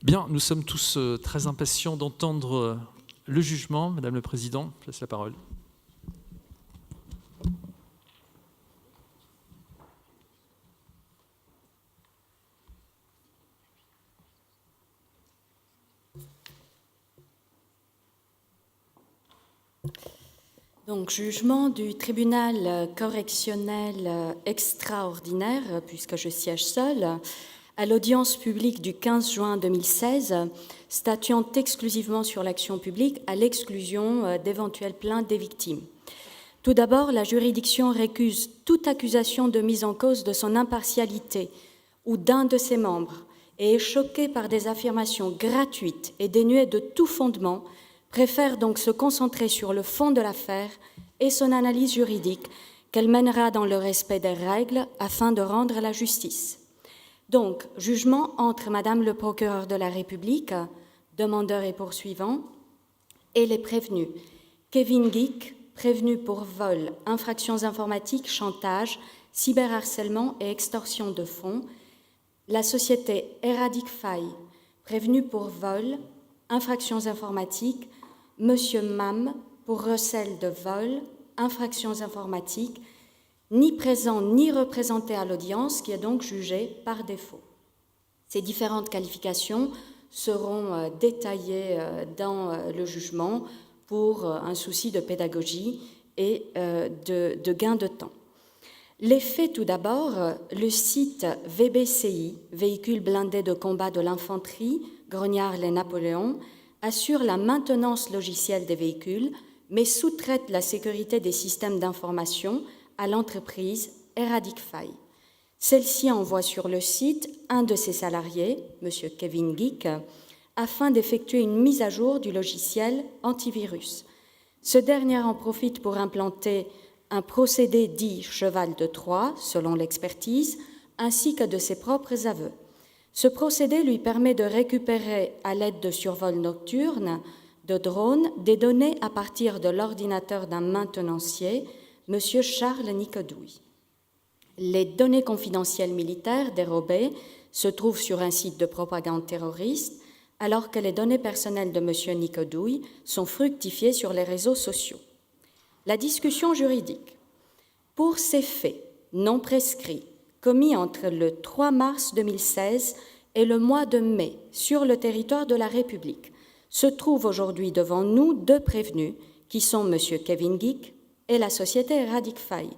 Bien, nous sommes tous très impatients d'entendre le jugement. Madame le Président, je laisse la parole. Donc, jugement du tribunal correctionnel extraordinaire, puisque je siège seule, à l'audience publique du 15 juin 2016, statuant exclusivement sur l'action publique à l'exclusion d'éventuelles plaintes des victimes. Tout d'abord, la juridiction récuse toute accusation de mise en cause de son impartialité ou d'un de ses membres et est choquée par des affirmations gratuites et dénuées de tout fondement, préfère donc se concentrer sur le fond de l'affaire et son analyse juridique qu'elle mènera dans le respect des règles afin de rendre la justice. Donc, jugement entre Madame le procureur de la République, demandeur et poursuivant, et les prévenus. Kevin Geek, prévenu pour vol, infractions informatiques, chantage, cyberharcèlement et extorsion de fonds. La société Eradicfy, prévenu pour vol, infractions informatiques, Monsieur Mam pour recel de vol, infractions informatiques, ni présent ni représenté à l'audience, qui est donc jugé par défaut. Ces différentes qualifications seront détaillées dans le jugement pour un souci de pédagogie et de gain de temps. Les faits, tout d'abord, le site VBCI, véhicule blindé de combat de l'infanterie, Grognard les Napoléons, assure la maintenance logicielle des véhicules, mais sous-traite la sécurité des systèmes d'information à l'entreprise Eradicfy. Celle-ci envoie sur le site un de ses salariés, M. Kevin Geek, afin d'effectuer une mise à jour du logiciel antivirus. Ce dernier en profite pour implanter un procédé dit cheval de Troie, selon l'expertise, ainsi que de ses propres aveux. Ce procédé lui permet de récupérer, à l'aide de survols nocturnes, de drones, des données à partir de l'ordinateur d'un maintenancier, M. Charles Nicodouille. Les données confidentielles militaires dérobées se trouvent sur un site de propagande terroriste, alors que les données personnelles de M. Nicodouille sont fructifiées sur les réseaux sociaux. La discussion juridique. Pour ces faits non prescrits, commis entre le 3 mars 2016 et le mois de mai sur le territoire de la République, se trouvent aujourd'hui devant nous deux prévenus qui sont M. Kevin Geek et la société Eradicfy.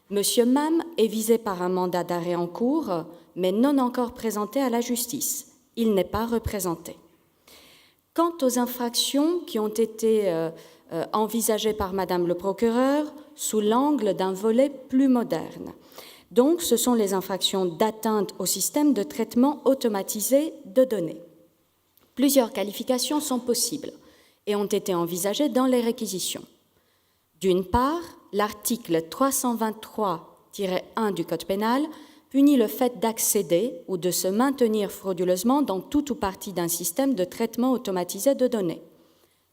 M. Mam est visé par un mandat d'arrêt en cours, mais non encore présenté à la justice. Il n'est pas représenté. Quant aux infractions qui ont été envisagées par Madame le procureur sous l'angle d'un volet plus moderne, donc, ce sont les infractions d'atteinte au système de traitement automatisé de données. Plusieurs qualifications sont possibles et ont été envisagées dans les réquisitions. D'une part, l'article 323-1 du Code pénal punit le fait d'accéder ou de se maintenir frauduleusement dans tout ou partie d'un système de traitement automatisé de données.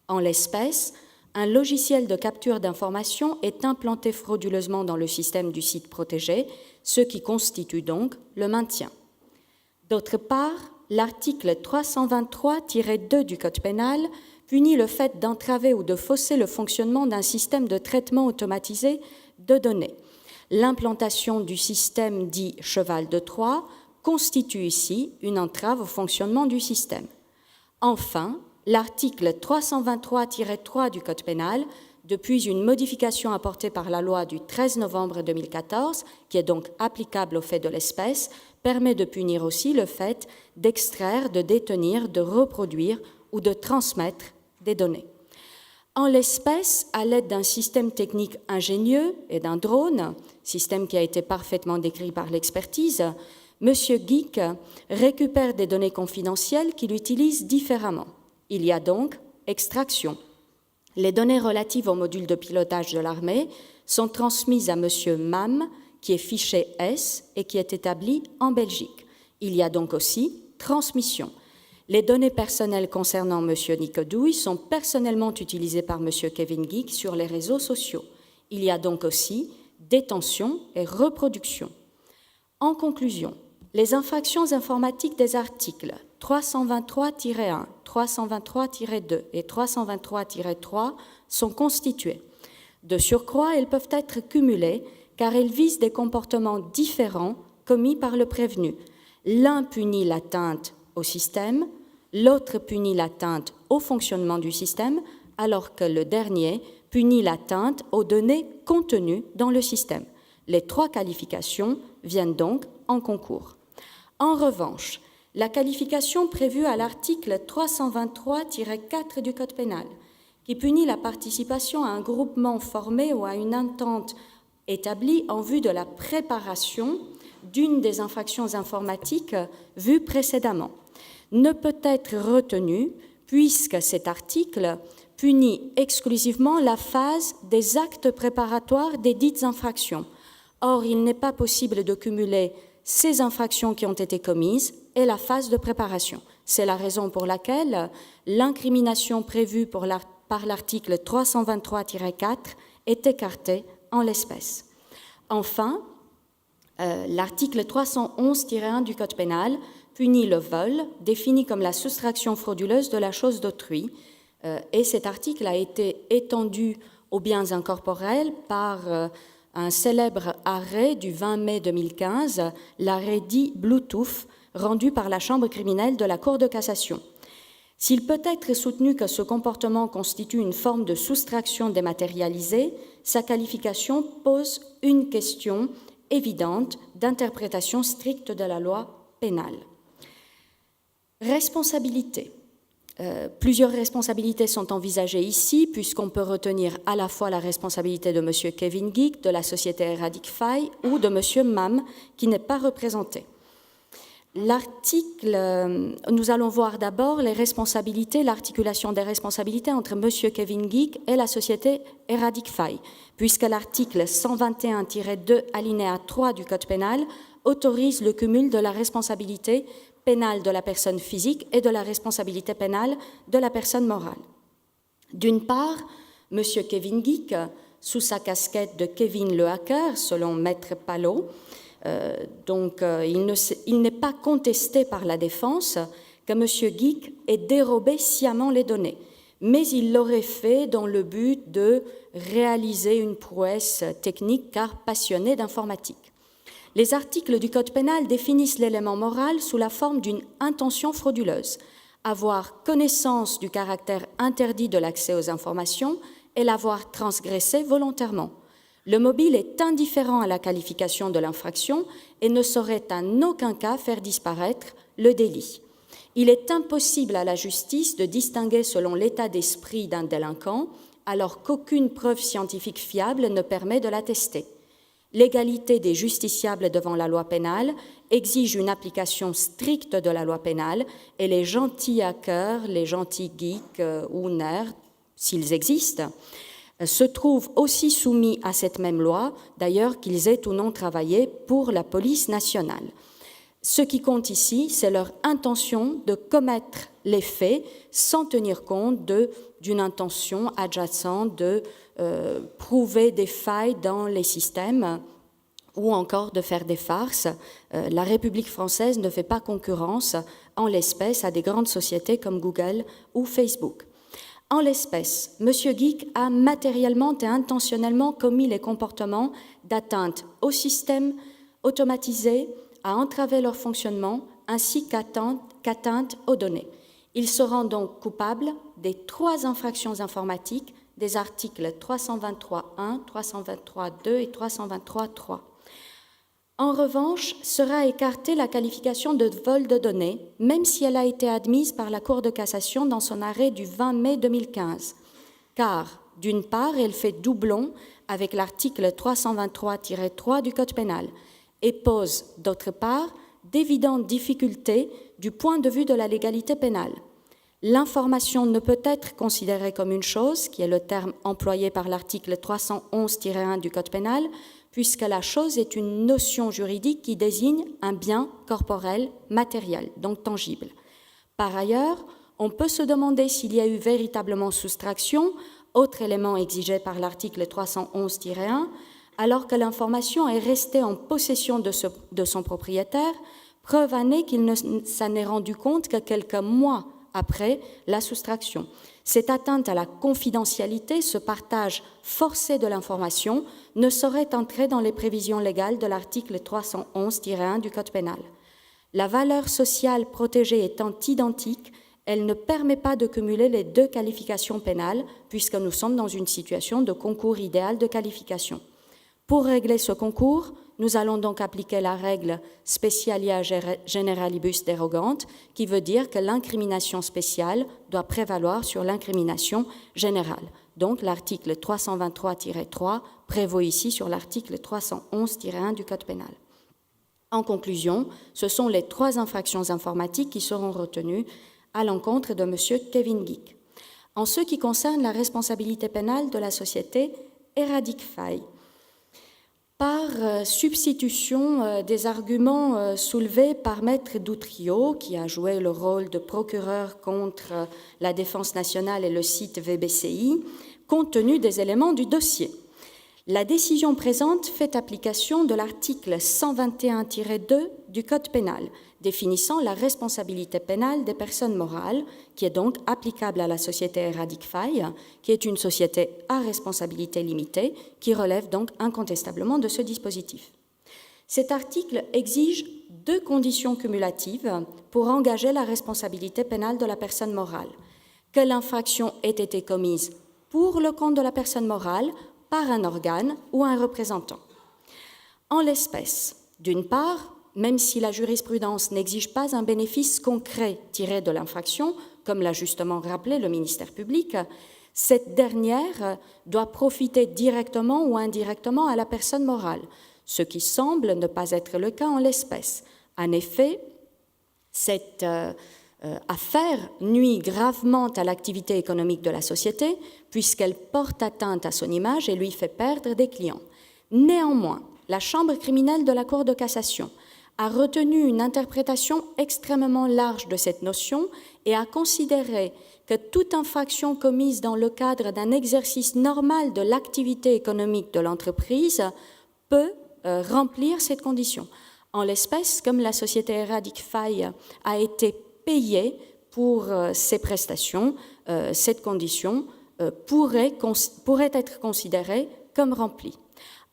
En l'espèce, un logiciel de capture d'informations est implanté frauduleusement dans le système du site protégé, ce qui constitue donc le maintien. D'autre part, l'article 323-2 du Code pénal punit le fait d'entraver ou de fausser le fonctionnement d'un système de traitement automatisé de données. L'implantation du système dit cheval de Troie constitue ici une entrave au fonctionnement du système. Enfin, l'article 323-3 du Code pénal, depuis une modification apportée par la loi du 13 novembre 2014, qui est donc applicable au fait de l'espèce, permet de punir aussi le fait d'extraire, de détenir, de reproduire ou de transmettre des données. En l'espèce, à l'aide d'un système technique ingénieux et d'un drone, système qui a été parfaitement décrit par l'expertise, M. Geek récupère des données confidentielles qu'il utilise différemment. Il y a donc extraction. Les données relatives au module de pilotage de l'armée sont transmises à M. Mam, qui est fiché S et qui est établi en Belgique. Il y a donc aussi transmission. Les données personnelles concernant M. Nicodouille sont personnellement utilisées par M. Kevin Geek sur les réseaux sociaux. Il y a donc aussi détention et reproduction. En conclusion, les infractions informatiques des articles 323-1, 323-2 et 323-3 sont constituées. De surcroît, elles peuvent être cumulées car elles visent des comportements différents commis par le prévenu. L'un punit l'atteinte au système, l'autre punit l'atteinte au fonctionnement du système, alors que le dernier punit l'atteinte aux données contenues dans le système. Les trois qualifications viennent donc en concours. En revanche, la qualification prévue à l'article 323-4 du Code pénal, qui punit la participation à un groupement formé ou à une entente établie en vue de la préparation d'une des infractions informatiques vues précédemment, ne peut être retenue puisque cet article punit exclusivement la phase des actes préparatoires des dites infractions. Or, il n'est pas possible de cumuler ces infractions qui ont été commises et la phase de préparation. C'est la raison pour laquelle l'incrimination prévue par l'article 323-4 est écartée en l'espèce. Enfin, l'article 311-1 du Code pénal punit le vol, défini comme la soustraction frauduleuse de la chose d'autrui, et cet article a été étendu aux biens incorporels par un célèbre arrêt du 20 mai 2015, l'arrêt dit Bluetooth, rendu par la Chambre criminelle de la Cour de cassation. S'il peut être soutenu que ce comportement constitue une forme de soustraction dématérialisée, sa qualification pose une question évidente d'interprétation stricte de la loi pénale. Responsabilité. Plusieurs responsabilités sont envisagées ici, puisqu'on peut retenir à la fois la responsabilité de M. Kevin Geek, de la société Radicfy, ou de M. Mam, qui n'est pas représenté. Nous allons voir d'abord les responsabilités, l'articulation des responsabilités entre M. Kevin Geek et la société Radicfy, puisque l'article 121-2 alinéa 3 du Code pénal autorise le cumul de la responsabilité pénale de la personne physique et de la responsabilité pénale de la personne morale. D'une part, M. Kevin Geek, sous sa casquette de Kevin le hacker, selon Maître Palot, il n'est pas contesté par la défense que M. Geek ait dérobé sciemment les données, mais il l'aurait fait dans le but de réaliser une prouesse technique car passionné d'informatique. Les articles du Code pénal définissent l'élément moral sous la forme d'une intention frauduleuse, avoir connaissance du caractère interdit de l'accès aux informations et l'avoir transgressé volontairement. Le mobile est indifférent à la qualification de l'infraction et ne saurait en aucun cas faire disparaître le délit. Il est impossible à la justice de distinguer selon l'état d'esprit d'un délinquant, alors qu'aucune preuve scientifique fiable ne permet de l'attester. L'égalité des justiciables devant la loi pénale exige une application stricte de la loi pénale et les gentils hackers, les gentils geeks ou nerds, s'ils existent, se trouvent aussi soumis à cette même loi, d'ailleurs qu'ils aient ou non travaillé pour la police nationale. Ce qui compte ici, c'est leur intention de commettre les faits sans tenir compte d'une intention adjacente de prouver des failles dans les systèmes ou encore de faire des farces. La République française ne fait pas concurrence en l'espèce à des grandes sociétés comme Google ou Facebook. En l'espèce, M. Geek a matériellement et intentionnellement commis les comportements d'atteinte au système automatisé, à entraver leur fonctionnement, ainsi qu'atteinte aux données. Il se rend donc coupable des 3 infractions informatiques des articles 323.1, 323.2 et 323.3. En revanche, sera écartée la qualification de vol de données, même si elle a été admise par la Cour de cassation dans son arrêt du 20 mai 2015, car, d'une part, elle fait doublon avec l'article 323-3 du Code pénal et pose, d'autre part, d'évidentes difficultés du point de vue de la légalité pénale. L'information ne peut être considérée comme une chose, qui est le terme employé par l'article 311-1 du Code pénal, puisque la chose est une notion juridique qui désigne un bien corporel, matériel, donc tangible. Par ailleurs, on peut se demander s'il y a eu véritablement soustraction, autre élément exigé par l'article 311-1, alors que l'information est restée en possession de son propriétaire, preuve en est qu'il ne s'en est rendu compte que quelques mois après la soustraction. Cette atteinte à la confidentialité, ce partage forcé de l'information, ne saurait entrer dans les prévisions légales de l'article 311-1 du Code pénal. La valeur sociale protégée étant identique, elle ne permet pas de cumuler les deux qualifications pénales, puisque nous sommes dans une situation de concours idéal de qualification. Pour régler ce concours, nous allons donc appliquer la règle specialia generalibus dérogante, qui veut dire que l'incrimination spéciale doit prévaloir sur l'incrimination générale. Donc l'article 323-3 prévaut ici sur l'article 311-1 du Code pénal. En conclusion, ce sont les 3 infractions informatiques qui seront retenues à l'encontre de M. Kevin Geek. En ce qui concerne la responsabilité pénale de la société Eradic Faille, par substitution des arguments soulevés par Maître Doutrio, qui a joué le rôle de procureur contre la Défense nationale et le site VBCI, compte tenu des éléments du dossier. La décision présente fait application de l'article 121-2 du Code pénal, définissant la responsabilité pénale des personnes morales, qui est donc applicable à la société Eradic Faille, qui est une société à responsabilité limitée, qui relève donc incontestablement de ce dispositif. Cet article exige 2 conditions cumulatives pour engager la responsabilité pénale de la personne morale: que l'infraction ait été commise pour le compte de la personne morale, par un organe ou un représentant. En l'espèce, d'une part, même si la jurisprudence n'exige pas un bénéfice concret tiré de l'infraction, comme l'a justement rappelé le ministère public, cette dernière doit profiter directement ou indirectement à la personne morale, ce qui semble ne pas être le cas en l'espèce. En effet, cette affaire nuit gravement à l'activité économique de la société puisqu'elle porte atteinte à son image et lui fait perdre des clients. Néanmoins, la Chambre criminelle de la Cour de cassation a retenu une interprétation extrêmement large de cette notion et a considéré que toute infraction commise dans le cadre d'un exercice normal de l'activité économique de l'entreprise peut remplir cette condition. En l'espèce, comme la société Eradic Faille a été payée pour ses prestations, cette condition pourrait être considérée comme remplie.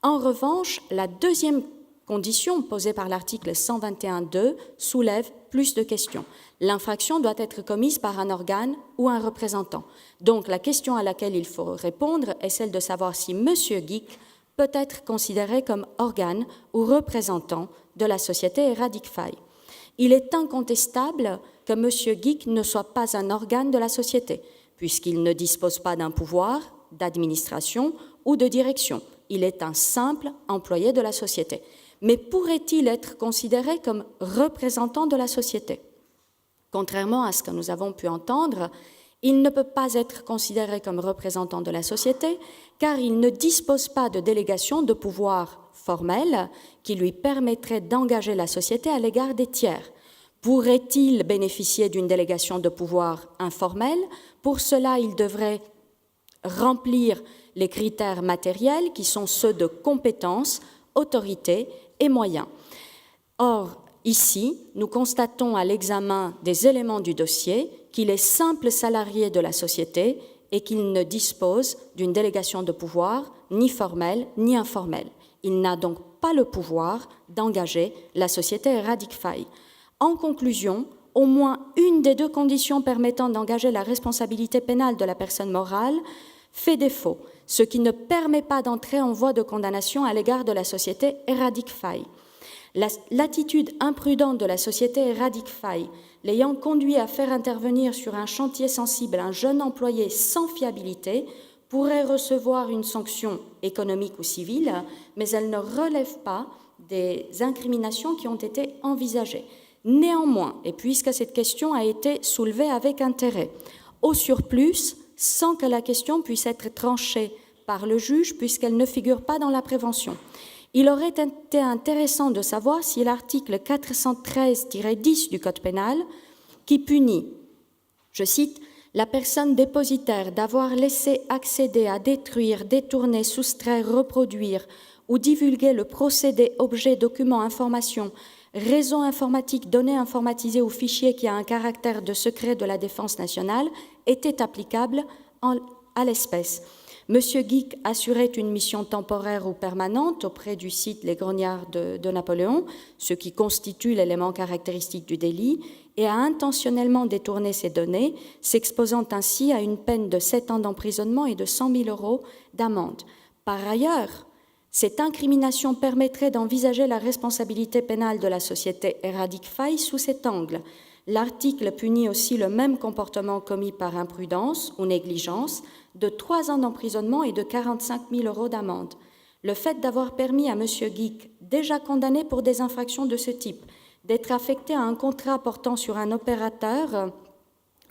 En revanche, la deuxième condition posée par l'article 121.2 soulève plus de questions. L'infraction doit être commise par un organe ou un représentant. Donc la question à laquelle il faut répondre est celle de savoir si M. Geek peut être considéré comme organe ou représentant de la société Eradic Faille. Il est incontestable que M. Geek ne soit pas un organe de la société, puisqu'il ne dispose pas d'un pouvoir d'administration ou de direction. Il est un simple employé de la société. Mais pourrait-il être considéré comme représentant de la société? Contrairement à ce que nous avons pu entendre, il ne peut pas être considéré comme représentant de la société car il ne dispose pas de délégation de pouvoir formel qui lui permettrait d'engager la société à l'égard des tiers. Pourrait-il bénéficier d'une délégation de pouvoir informelle? Pour cela, il devrait remplir les critères matériels qui sont ceux de compétence, autorité et moyens. Or, ici, nous constatons à l'examen des éléments du dossier qu'il est simple salarié de la société et qu'il ne dispose d'une délégation de pouvoir ni formelle ni informelle. Il n'a donc pas le pouvoir d'engager la société Eradic Faille. En conclusion, au moins une des deux conditions permettant d'engager la responsabilité pénale de la personne morale fait défaut, ce qui ne permet pas d'entrer en voie de condamnation à l'égard de la société Eradic Faille. L'attitude imprudente de la société Eradic Faille, l'ayant conduit à faire intervenir sur un chantier sensible un jeune employé sans fiabilité, pourrait recevoir une sanction économique ou civile, mais elle ne relève pas des incriminations qui ont été envisagées. Néanmoins, et puisque cette question a été soulevée avec intérêt, au surplus, sans que la question puisse être tranchée par le juge puisqu'elle ne figure pas dans la prévention, il aurait été intéressant de savoir si l'article 413-10 du Code pénal, qui punit, je cite, « la personne dépositaire d'avoir laissé accéder à détruire, détourner, soustraire, reproduire ou divulguer le procédé, objet, document, information, réseau informatique, données informatisées ou fichier qui a un caractère de secret de la défense nationale était applicable à l'espèce. M. Guic assurait une mission temporaire ou permanente auprès du site Les Grognards de Napoléon, ce qui constitue l'élément caractéristique du délit, et a intentionnellement détourné ces données, s'exposant ainsi à une peine de 7 ans d'emprisonnement et de 100 000 € d'amende. Par ailleurs, cette incrimination permettrait d'envisager la responsabilité pénale de la société Éradic Faille sous cet angle. L'article punit aussi le même comportement commis par imprudence ou négligence de 3 ans d'emprisonnement et de 45 000 € d'amende. Le fait d'avoir permis à M. Guic, déjà condamné pour des infractions de ce type, d'être affecté à un contrat portant sur un opérateur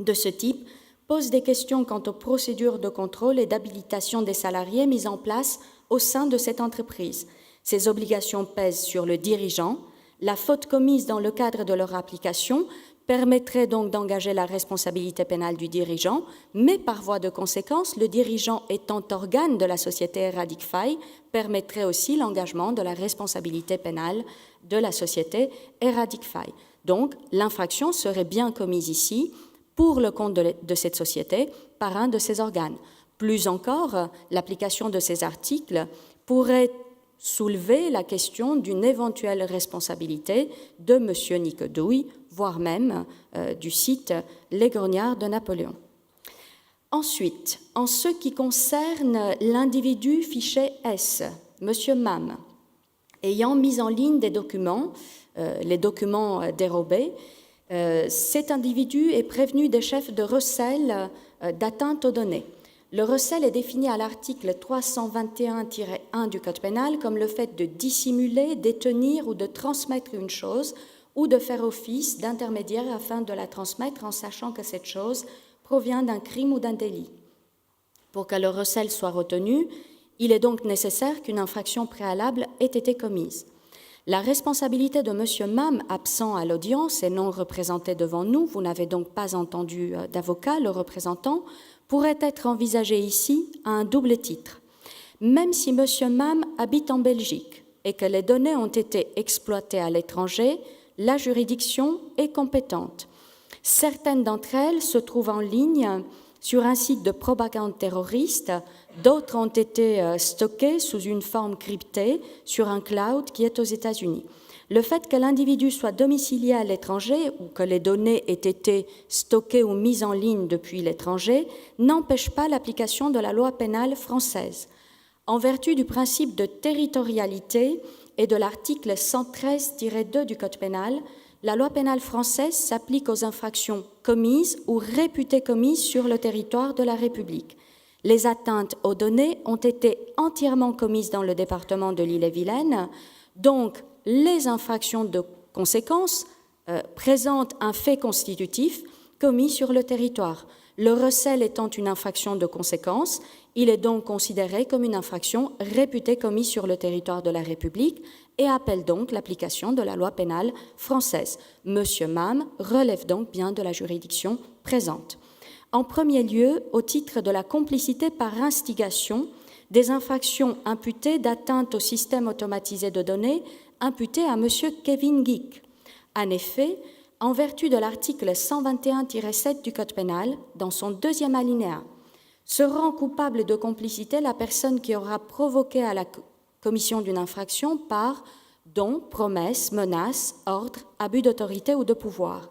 de ce type pose des questions quant aux procédures de contrôle et d'habilitation des salariés mises en place au sein de cette entreprise. Ces obligations pèsent sur le dirigeant. La faute commise dans le cadre de leur application permettrait donc d'engager la responsabilité pénale du dirigeant, mais par voie de conséquence, le dirigeant étant organe de la société Éradic Faille, permettrait aussi l'engagement de la responsabilité pénale de la société Éradic Faille. Donc, l'infraction serait bien commise ici, pour le compte de cette société, par un de ses organes. Plus encore, l'application de ces articles pourrait soulever la question d'une éventuelle responsabilité de M. Nicodouille, voire même du site Les Grognards de Napoléon. Ensuite, en ce qui concerne l'individu fiché S, M. Mam, ayant mis en ligne des documents, les documents dérobés, cet individu est prévenu des chefs de recel d'atteinte aux données. Le recel est défini à l'article 321-1 du Code pénal comme le fait de dissimuler, détenir ou de transmettre une chose ou de faire office d'intermédiaire afin de la transmettre en sachant que cette chose provient d'un crime ou d'un délit. Pour que le recel soit retenu, il est donc nécessaire qu'une infraction préalable ait été commise. La responsabilité de M. Mam, absent à l'audience et non représenté devant nous, vous n'avez donc pas entendu d'avocat le représentant, pourrait être envisagée ici à un double titre. Même si M. Mam habite en Belgique et que les données ont été exploitées à l'étranger, la juridiction est compétente. Certaines d'entre elles se trouvent en ligne sur un site de propagande terroriste, d'autres ont été stockées sous une forme cryptée sur un cloud qui est aux États-Unis. Le fait que l'individu soit domicilié à l'étranger ou que les données aient été stockées ou mises en ligne depuis l'étranger n'empêche pas l'application de la loi pénale française. En vertu du principe de territorialité et de l'article 113-2 du Code pénal, la loi pénale française s'applique aux infractions commises ou réputées commises sur le territoire de la République. Les atteintes aux données ont été entièrement commises dans le département de l'Ille-et-Vilaine, donc les infractions de conséquence présentent un fait constitutif commis sur le territoire. Le recel étant une infraction de conséquence, il est donc considéré comme une infraction réputée commise sur le territoire de la République et appelle donc l'application de la loi pénale française. M. Mam relève donc bien de la juridiction présente. En premier lieu, au titre de la complicité par instigation, des infractions imputées d'atteinte au système automatisé de données imputées à M. Kevin Guic. En effet, en vertu de l'article 121-7 du Code pénal, dans son deuxième alinéa, se rend coupable de complicité la personne qui aura provoqué à la commission d'une infraction par don, promesse, menace, ordre, abus d'autorité ou de pouvoir.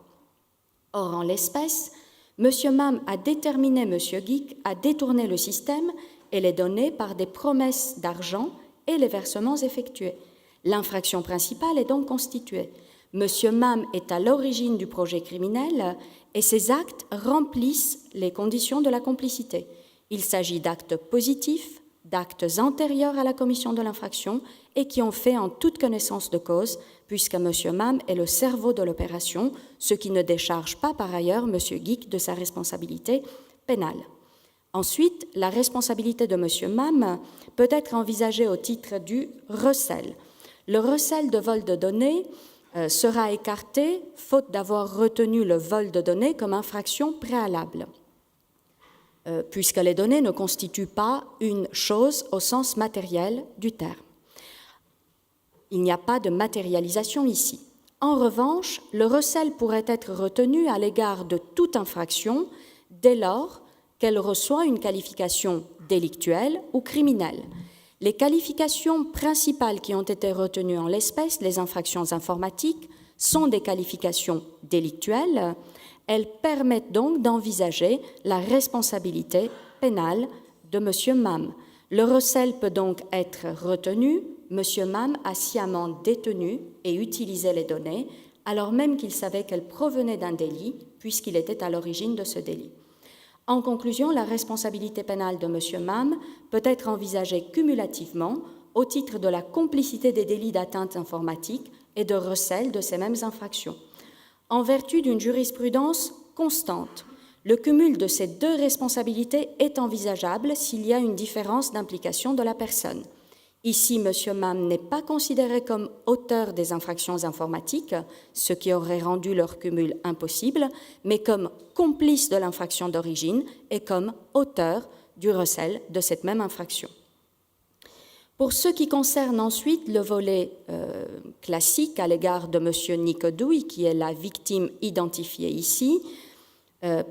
Or, en l'espèce, M. Mam a déterminé M. Guic à détourner le système et les données par des promesses d'argent et les versements effectués. L'infraction principale est donc constituée. M. Mam est à l'origine du projet criminel et ses actes remplissent les conditions de la complicité. Il s'agit d'actes positifs, d'actes antérieurs à la commission de l'infraction et qui ont fait en toute connaissance de cause, puisque M. Mam est le cerveau de l'opération, ce qui ne décharge pas par ailleurs M. Guic de sa responsabilité pénale. Ensuite, la responsabilité de M. Mam peut être envisagée au titre du recel. Le recel de vol de données sera écarté, faute d'avoir retenu le vol de données comme infraction préalable, puisque les données ne constituent pas une chose au sens matériel du terme. Il n'y a pas de matérialisation ici. En revanche, le recel pourrait être retenu à l'égard de toute infraction dès lors qu'elle reçoit une qualification délictuelle ou criminelle. Les qualifications principales qui ont été retenues en l'espèce, les infractions informatiques, sont des qualifications délictuelles. Elles permettent donc d'envisager la responsabilité pénale de M. Mam. Le recel peut donc être retenu. M. Mam a sciemment détenu et utilisé les données, alors même qu'il savait qu'elles provenaient d'un délit, puisqu'il était à l'origine de ce délit. En conclusion, la responsabilité pénale de M. Mam peut être envisagée cumulativement au titre de la complicité des délits d'atteinte informatique et de recel de ces mêmes infractions. En vertu d'une jurisprudence constante, le cumul de ces deux responsabilités est envisageable s'il y a une différence d'implication de la personne. Ici, M. Mam n'est pas considéré comme auteur des infractions informatiques, ce qui aurait rendu leur cumul impossible, mais comme complice de l'infraction d'origine et comme auteur du recel de cette même infraction. Pour ce qui concerne ensuite le volet classique à l'égard de M. Nicodouille, qui est la victime identifiée ici,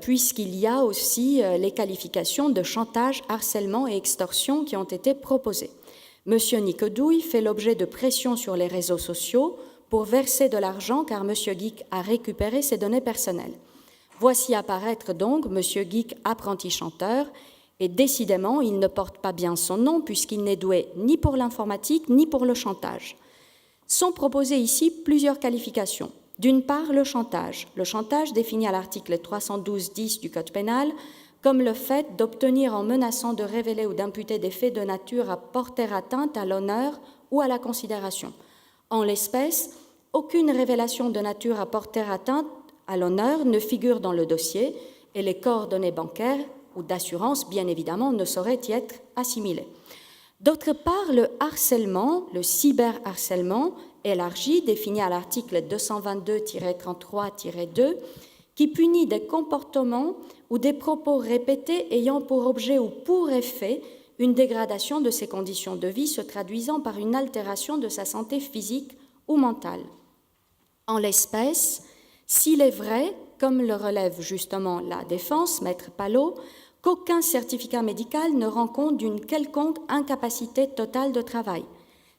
puisqu'il y a aussi les qualifications de chantage, harcèlement et extorsion qui ont été proposées. M. Nicodouille fait l'objet de pressions sur les réseaux sociaux pour verser de l'argent car M. Geek a récupéré ses données personnelles. Voici apparaître donc M. Geek, apprenti chanteur, et décidément, il ne porte pas bien son nom puisqu'il n'est doué ni pour l'informatique ni pour le chantage. Sont proposées ici plusieurs qualifications. D'une part, le chantage. Le chantage, défini à l'article 312-10 du Code pénal, comme le fait d'obtenir en menaçant de révéler ou d'imputer des faits de nature à porter atteinte à l'honneur ou à la considération. En l'espèce, aucune révélation de nature à porter atteinte à l'honneur ne figure dans le dossier et les coordonnées bancaires ou d'assurance, bien évidemment, ne sauraient y être assimilées. D'autre part, le harcèlement, le cyberharcèlement élargi, défini à l'article 222-33-2, qui punit des comportements ou des propos répétés ayant pour objet ou pour effet une dégradation de ses conditions de vie se traduisant par une altération de sa santé physique ou mentale. En l'espèce, s'il est vrai, comme le relève justement la défense, Maître Palot, qu'aucun certificat médical ne rend compte d'une quelconque incapacité totale de travail.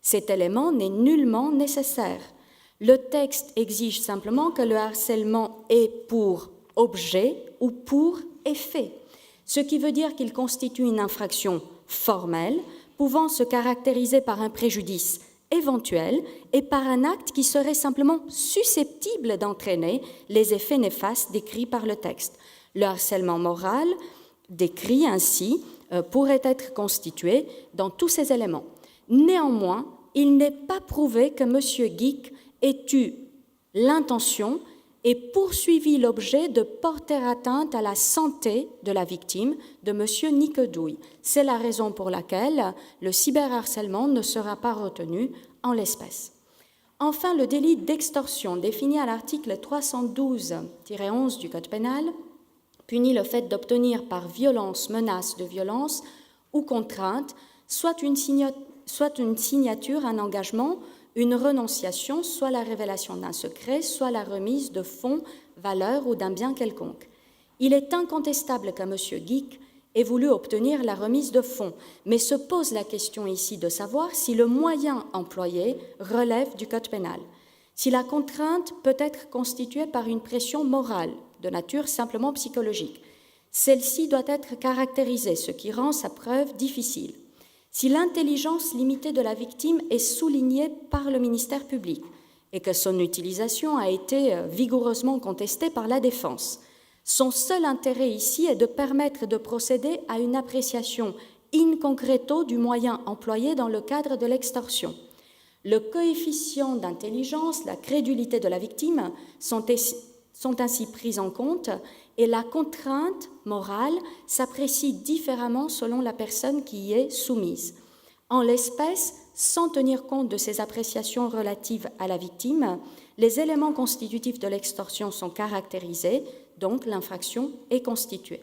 Cet élément n'est nullement nécessaire. Le texte exige simplement que le harcèlement ait pour objet ou pour effet, ce qui veut dire qu'il constitue une infraction formelle pouvant se caractériser par un préjudice éventuel et par un acte qui serait simplement susceptible d'entraîner les effets néfastes décrits par le texte. Le harcèlement moral décrit ainsi pourrait être constitué dans tous ces éléments. Néanmoins, il n'est pas prouvé que M. Geek ait eu l'intention et poursuivi l'objet de porter atteinte à la santé de la victime, de M. Nicodouille. C'est la raison pour laquelle le cyberharcèlement ne sera pas retenu en l'espèce. Enfin, le délit d'extorsion, défini à l'article 312-11 du Code pénal, punit le fait d'obtenir par violence, menace de violence ou contrainte, soit une signature, un engagement, une renonciation, soit la révélation d'un secret, soit la remise de fonds, valeurs ou d'un bien quelconque. Il est incontestable qu'un M. Geek ait voulu obtenir la remise de fonds, mais se pose la question ici de savoir si le moyen employé relève du Code pénal, si la contrainte peut être constituée par une pression morale, de nature simplement psychologique. Celle-ci doit être caractérisée, ce qui rend sa preuve difficile. Si l'intelligence limitée de la victime est soulignée par le ministère public et que son utilisation a été vigoureusement contestée par la défense, son seul intérêt ici est de permettre de procéder à une appréciation in concreto du moyen employé dans le cadre de l'extorsion. Le coefficient d'intelligence, la crédulité de la victime sont ainsi prises en compte et la contrainte morale s'apprécie différemment selon la personne qui y est soumise. En l'espèce, sans tenir compte de ces appréciations relatives à la victime, les éléments constitutifs de l'extorsion sont caractérisés, donc l'infraction est constituée.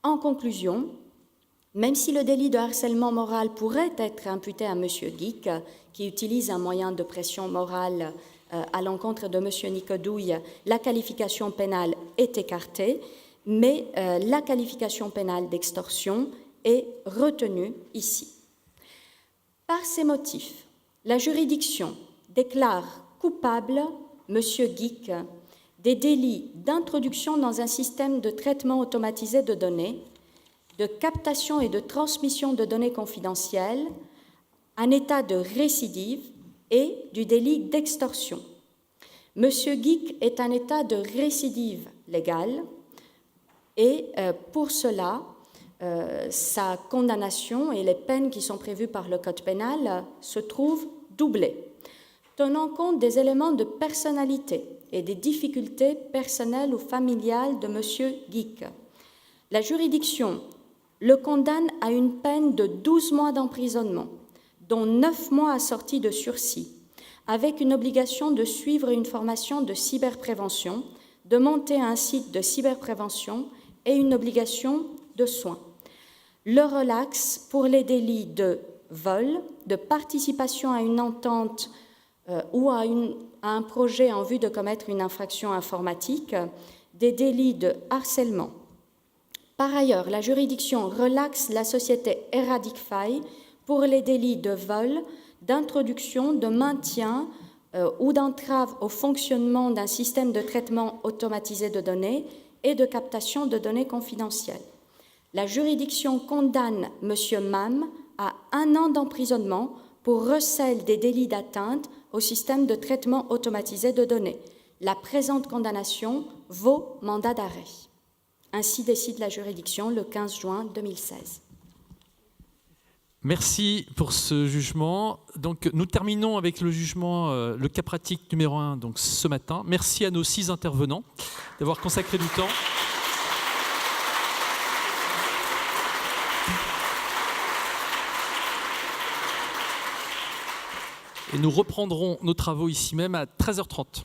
En conclusion, Même si le délit de harcèlement moral pourrait être imputé à M. Guic, qui utilise un moyen de pression morale à l'encontre de M. Nicodouille, la qualification pénale est écartée, mais la qualification pénale d'extorsion est retenue ici. Par ces motifs, la juridiction déclare coupable M. Guic des délits d'introduction dans un système de traitement automatisé de données, de captation et de transmission de données confidentielles, un état de récidive et du délit d'extorsion. M. Guic est un état de récidive légale et pour cela, sa condamnation et les peines qui sont prévues par le Code pénal se trouvent doublées, tenant compte des éléments de personnalité et des difficultés personnelles ou familiales de M. Guic. La juridiction le condamne à une peine de 12 mois d'emprisonnement, dont 9 mois assortis de sursis, avec une obligation de suivre une formation de cyberprévention, de monter un site de cyberprévention et une obligation de soins. Le relaxe pour les délits de vol, de participation à une entente ou à un projet en vue de commettre une infraction informatique, des délits de harcèlement. Par ailleurs, la juridiction relaxe la société Eradicfy pour les délits de vol, d'introduction, de maintien ou d'entrave au fonctionnement d'un système de traitement automatisé de données et de captation de données confidentielles. La juridiction condamne M. Mam à 1 an d'emprisonnement pour recel des délits d'atteinte au système de traitement automatisé de données. La présente condamnation vaut mandat d'arrêt. Ainsi décide la juridiction le 15 juin 2016. Merci pour ce jugement. Donc, nous terminons avec le jugement, le cas pratique numéro 1 donc, ce matin. Merci à nos 6 intervenants d'avoir consacré du temps. Et nous reprendrons nos travaux ici même à 13h30.